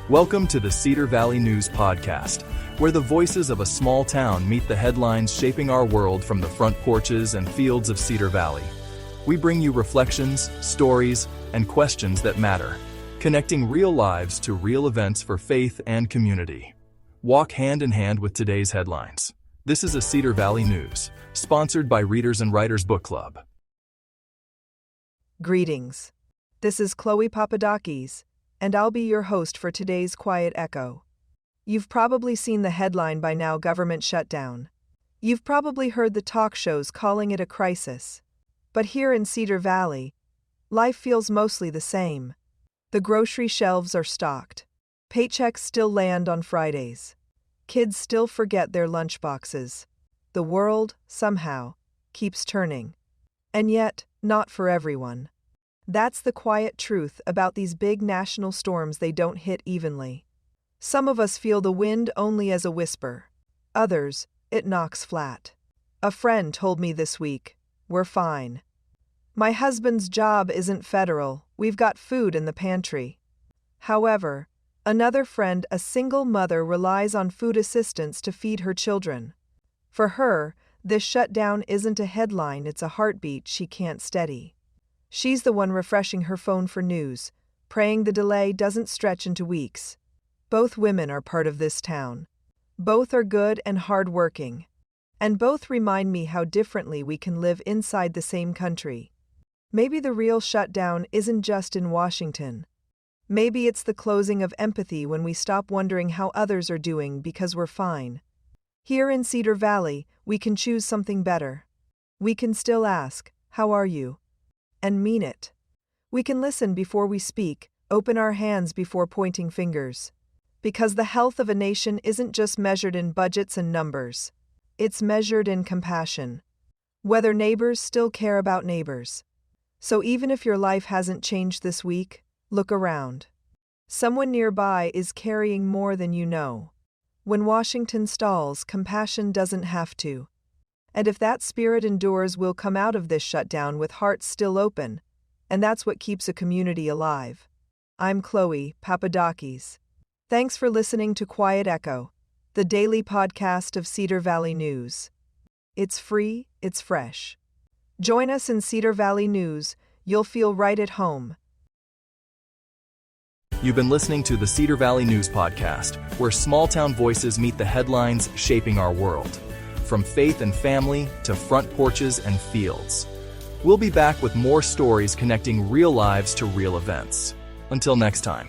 Welcome to the Cedar Valley News Podcast, where the voices of a small town meet the headlines shaping our world from the front porches and fields of Cedar Valley. We bring you reflections, stories, and questions that matter, connecting real lives to real events for faith and community. Walk hand in hand with today's headlines. This is a Cedar Valley News, sponsored by Readers and Writers Book Club. Greetings. This is Chloe Papadakis, and I'll be your host for today's Quiet Echo. You've probably seen the headline by now: government shutdown. You've probably heard the talk shows calling it a crisis. But here in Cedar Valley, life feels mostly the same. The grocery shelves are stocked. Paychecks still land on Fridays. Kids still forget their lunchboxes. The world, somehow, keeps turning. And yet, not for everyone. That's the quiet truth about these big national storms: they don't hit evenly. Some of us feel the wind only as a whisper. Others, it knocks flat. A friend told me this week, "We're fine. My husband's job isn't federal, we've got food in the pantry." However, another friend, a single mother, relies on food assistance to feed her children. For her, this shutdown isn't a headline, it's a heartbeat she can't steady. She's the one refreshing her phone for news, praying the delay doesn't stretch into weeks. Both women are part of this town. Both are good and hard-working. And both remind me how differently we can live inside the same country. Maybe the real shutdown isn't just in Washington. Maybe it's the closing of empathy when we stop wondering how others are doing because we're fine. Here in Cedar Valley, we can choose something better. We can still ask, "How are you?" and mean it. We can listen before we speak, open our hands before pointing fingers. Because the health of a nation isn't just measured in budgets and numbers. It's measured in compassion. Whether neighbors still care about neighbors. So even if your life hasn't changed this week, look around. Someone nearby is carrying more than you know. When Washington stalls, compassion doesn't have to. And if that spirit endures, we'll come out of this shutdown with hearts still open. And that's what keeps a community alive. I'm Chloe Papadakis. Thanks for listening to Quiet Echo, the daily podcast of Cedar Valley News. It's free, it's fresh. Join us in Cedar Valley News. You'll feel right at home. You've been listening to the Cedar Valley News Podcast, where small-town voices meet the headlines shaping our world. From faith and family to front porches and fields. We'll be back with more stories connecting real lives to real events. Until next time,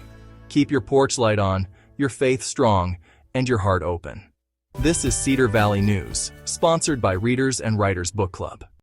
keep your porch light on, your faith strong, and your heart open. This is Cedar Valley News, sponsored by Readers and Writers Book Club.